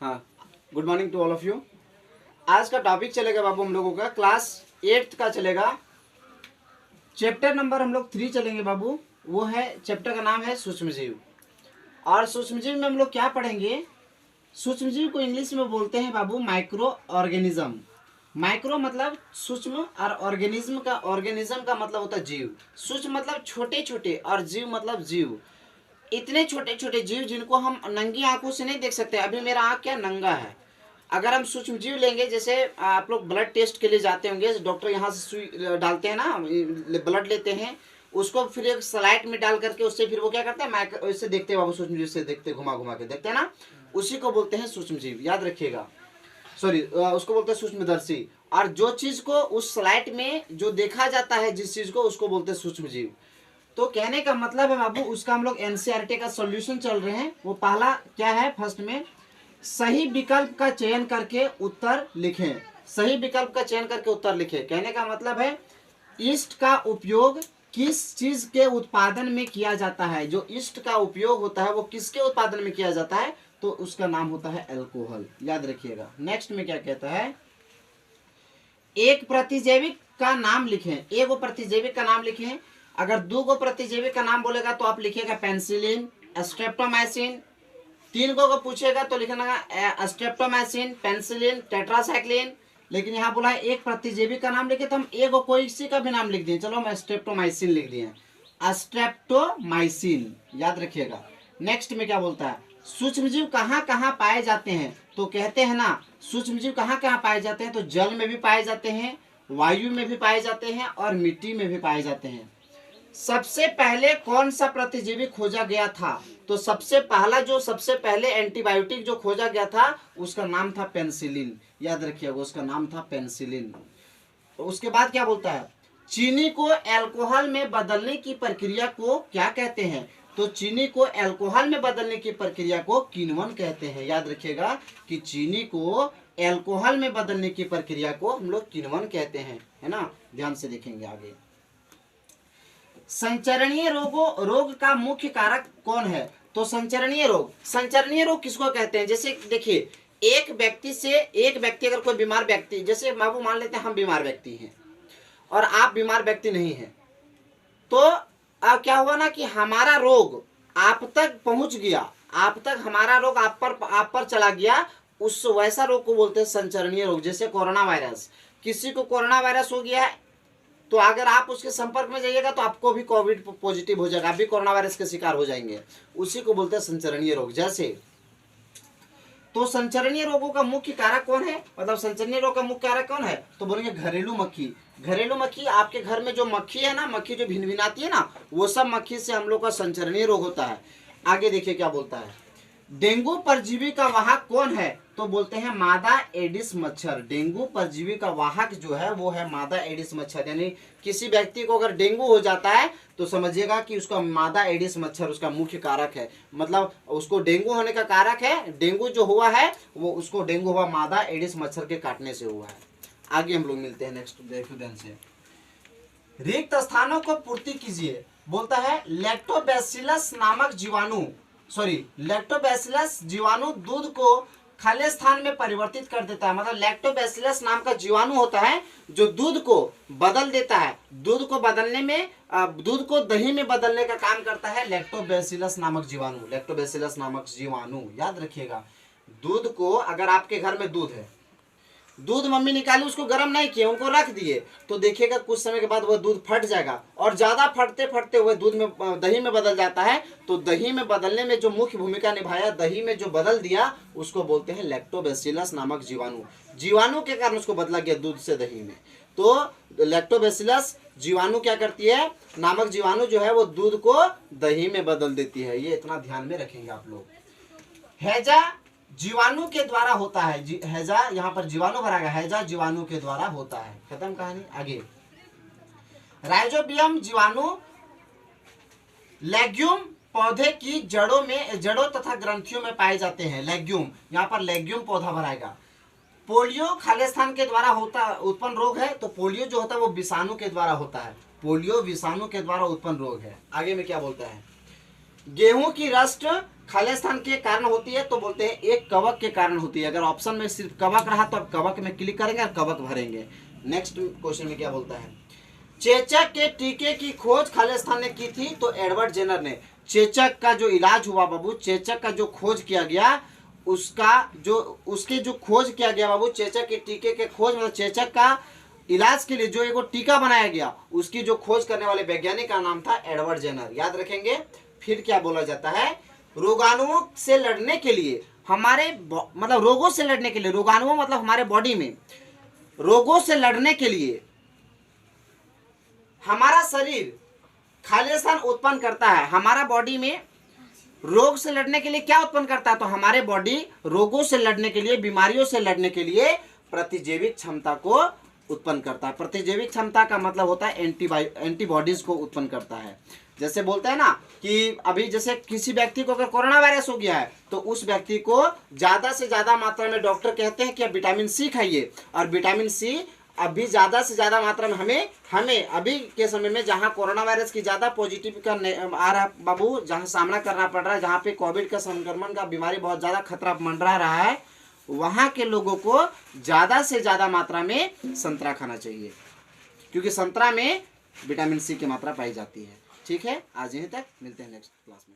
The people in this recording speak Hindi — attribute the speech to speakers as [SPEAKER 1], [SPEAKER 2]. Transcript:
[SPEAKER 1] हाँ, good morning to all of you. आज का टॉपिक चलेगा बाबू हम लोगों का क्लास 8th का चलेगा। चैप्टर नंबर हम लोग 3 चलेंगे बाबू। वो है चैप्टर का नाम है सूक्ष्मजीव। और सूक्ष्मजीव में हम लोग क्या पढ़ेंगे? सूक्ष्मजीव को इंग्लिश में बोलते हैं बाबू माइक्रो ऑर्गेनिज्म। माइक्रो मतलब सूक्ष्म और ऑर्गेनिज्म का मतलब होता है जीव। सूक्ष्म मतलब छोटे छोटे और जीव मतलब जीव। इतने छोटे छोटे जीव जिनको हम नंगी आंखों से नहीं देख सकते। अभी मेरा आंख क्या नंगा है। अगर हम सूक्ष्म जीव लेंगे, जैसे आप लोग ब्लड टेस्ट के लिए जाते होंगे, डॉक्टर यहाँ से सुई डालते हैं ना, ब्लड लेते हैं, उसको फिर एक स्लाइड में डाल करके उससे फिर वो क्या करते हैं, माइक्रो इससे देखते हैं बाबू, सूक्ष्म जीव से देखते, घुमा घुमा के देखते हैं ना, उसी को बोलते हैं सूक्ष्म जीव। याद रखिएगा, सॉरी उसको बोलते हैं सूक्ष्मदर्शी। और जो चीज को उस स्लाइड में जो देखा जाता है, जिस चीज को, उसको बोलते हैं सूक्ष्म जीव। तो कहने का मतलब है बाबू, उसका हम लोग एनसीईआरटी का सॉल्यूशन चल रहे हैं। वो पहला क्या है, फर्स्ट में सही विकल्प का चयन करके उत्तर लिखें। सही विकल्प का चयन करके उत्तर लिखें। कहने का मतलब है ईस्ट का उपयोग किस चीज के उत्पादन में किया जाता है। जो ईस्ट का उपयोग होता है वो किसके उत्पादन में किया जाता है, तो उसका नाम होता है अल्कोहल। याद रखिएगा। नेक्स्ट में क्या कहता है, एक प्रतिजैविक का नाम लिखें। एक प्रतिजैविक का नाम लिखें। अगर 2 प्रतिजैविक का नाम बोलेगा तो आप लिखिएगा पेंसिलिन, स्ट्रेप्टोमाइसिन। 3 को पूछेगा तो लिखना स्ट्रेप्टोमाइसिन, पेंसिलिन, टेट्रासाइक्लिन। लेकिन यहाँ बोला है एक प्रतिजैविक का नाम लिखे, तो हम एक कोई किसी का भी नाम लिख दिए। चलो हम स्ट्रेप्टोमाइसिन लिख दिए, स्ट्रेप्टोमाइसिन। याद रखिएगा। नेक्स्ट में क्या बोलता है, सूक्ष्मजीव कहाँ कहाँ पाए जाते हैं। तो कहते हैं ना, सूक्ष्मजीव कहाँ कहाँ पाए जाते हैं, तो जल में भी पाए जाते हैं, वायु में भी पाए जाते हैं और मिट्टी में भी पाए जाते हैं। सबसे पहले कौन सा प्रतिजीवी खोजा गया था, तो सबसे पहले एंटीबायोटिक जो खोजा गया था उसका नाम था पेनिसिलिन। याद रखिएगा, उसका नाम था पेनिसिलिन। तो उसके बाद क्या बोलता है, चीनी को अल्कोहल में बदलने की प्रक्रिया को क्या कहते हैं। तो चीनी को अल्कोहल में बदलने की प्रक्रिया को किण्वन कहते हैं। याद रखिएगा कि चीनी को अल्कोहल में बदलने की प्रक्रिया को हम लोग किण्वन कहते हैं, है ना। ध्यान से देखेंगे आगे। संचरणीय रोग का मुख्य कारक कौन है। तो संचरणीय रोग किसको कहते हैं। जैसे देखिए, एक व्यक्ति अगर कोई बीमार व्यक्ति, जैसे बाबू मान लेते हैं हम बीमार व्यक्ति हैं और आप बीमार व्यक्ति नहीं हैं, तो अब क्या हुआ ना कि हमारा रोग आप तक पहुंच गया, हमारा रोग आप पर चला गया, उस वैसा रोग को बोलते हैं संचरणीय रोग। जैसे कोरोना वायरस, किसी को कोरोना वायरस हो गया है, तो अगर आप उसके संपर्क में जाइएगा तो आपको भी कोविड पॉजिटिव हो जाएगा, आप भी कोरोना वायरस के शिकार हो जाएंगे। उसी को बोलते हैं संचरणीय रोग। जैसे तो संचरणीय रोगों का मुख्य कारक कौन है, मतलब संचरणीय रोग का मुख्य कारक कौन है, तो बोलेंगे घरेलू मक्खी। घरेलू मक्खी, आपके घर में जो मक्खी है ना, मक्खी जो भिनभिनाती है ना, वो सब मक्खी से हम लोग का संचरणीय रोग होता है। आगे देखिए क्या बोलता है, डेंगू परजीवी का वाहक कौन है, तो बोलते हैं मादा एडिस मच्छर। डेंगू परजीवी का वाहक जो है वो है मादा एडिस मच्छर। यानी किसी व्यक्ति को अगर डेंगू हो जाता है तो समझिएगा कि उसका मादा एडिस मच्छर उसका मुख्य कारक है, मतलब उसको डेंगू होने का कारक है। डेंगू जो हुआ है वो उसको डेंगू हुआ मादा एडिस मच्छर के काटने से हुआ है। आगे हम लोग मिलते हैं नेक्स्ट ध्यान से। रिक्त स्थानों को पूर्ति कीजिए। बोलता है लैक्टोबैसिलस नामक लैक्टोबैसिलस जीवाणु दूध को खाली स्थान में परिवर्तित कर देता है। मतलब लैक्टोबैसिलस नाम का जीवाणु होता है जो दूध को बदल देता है। दूध को बदलने में, दूध को दही में बदलने का काम करता है लैक्टोबैसिलस नामक जीवाणु। याद रखिएगा, दूध को, अगर आपके घर में दूध है, दूध मम्मी निकाली, उसको गर्म नहीं किए, उनको रख दिए, तो देखिएगा कुछ समय के बाद वह दूध फट जाएगा और ज्यादा फटते फटते हुए दूध में, दही में बदल जाता है। तो दही में बदलने में जो मुख्य भूमिका निभाया, दही में जो बदल दिया, उसको बोलते हैं लैक्टोबैसिलस नामक जीवाणु के कारण उसको बदला गया दूध से दही में। तो लैक्टोबैसिलस जीवाणु क्या करती है, नामक जीवाणु जो है वो दूध को दही में बदल देती है। ये इतना ध्यान में रखेंगे आप लोग। हैजा जीवाणु के द्वारा होता है। हैजा, यहाँ पर जीवाणु भरा गया, हैजा जीवाणु के द्वारा होता है। खत्म कहानी। आगे, राइजोबियम जीवाणु लेग्यूम पौधे की जड़ों तथा ग्रंथियों में पाए जाते हैं। लेग्यूम, यहाँ पर लेग्यूम पौधा भराएगा। पोलियो खालिस्तान के द्वारा उत्पन्न रोग है। तो पोलियो जो होता है वो विषाणु के द्वारा होता है। पोलियो विषाणु के द्वारा उत्पन्न रोग है। आगे में क्या बोलता है, गेहूं की रस्ट खालिस्तान के कारण होती है तो बोलते हैं एक कवक के कारण होती है। अगर ऑप्शन में सिर्फ कवक रहा तो आप कवक में क्लिक करेंगे और कवक भरेंगे। नेक्स्ट क्वेश्चन में क्या बोलता है, चेचक के टीके की खोज खालिस्तान ने की थी तो एडवर्ड जेनर ने। चेचक का जो इलाज हुआ बाबू, चेचक का जो खोज किया गया, उसकी जो खोज किया गया बाबू, चेचक के टीके के खोज मतलब चेचक का इलाज के लिए जो एक टीका बनाया गया, उसकी जो खोज करने वाले वैज्ञानिक का नाम था एडवर्ड जेनर। याद रखेंगे। फिर क्या बोला जाता है, रोगाणुओं से लड़ने के लिए हमारे मतलब रोगों से लड़ने के लिए, रोगाणुओं मतलब हमारे बॉडी में रोगों से लड़ने के लिए हमारा शरीर खालिस्तान उत्पन्न करता है। हमारा बॉडी में रोग से लड़ने के लिए क्या उत्पन्न करता है, तो हमारे बॉडी रोगों से लड़ने के लिए, बीमारियों से लड़ने के लिए प्रतिजैविक क्षमता को उत्पन्न करता है। प्रतिजैविक क्षमता का मतलब होता है एंटीबॉडीज को उत्पन्न करता है। जैसे बोलते हैं ना कि अभी जैसे किसी व्यक्ति को अगर कोरोना वायरस हो गया है तो उस व्यक्ति को ज्यादा से ज्यादा मात्रा में डॉक्टर कहते हैं कि आप विटामिन सी खाइए, और विटामिन सी अभी ज़्यादा से ज़्यादा मात्रा में हमें अभी के समय में जहाँ कोरोना वायरस की ज़्यादा पॉजिटिव का आ रहा है बाबू, जहाँ सामना करना पड़ रहा है, जहाँ पे कोविड का संक्रमण का बीमारी बहुत ज़्यादा खतरा मंडरा रहा है, वहाँ के लोगों को ज़्यादा से ज़्यादा मात्रा में संतरा खाना चाहिए, क्योंकि संतरा में विटामिन सी की मात्रा पाई जाती है। ठीक है, आज यहीं तक, मिलते हैं नेक्स्ट क्लास में।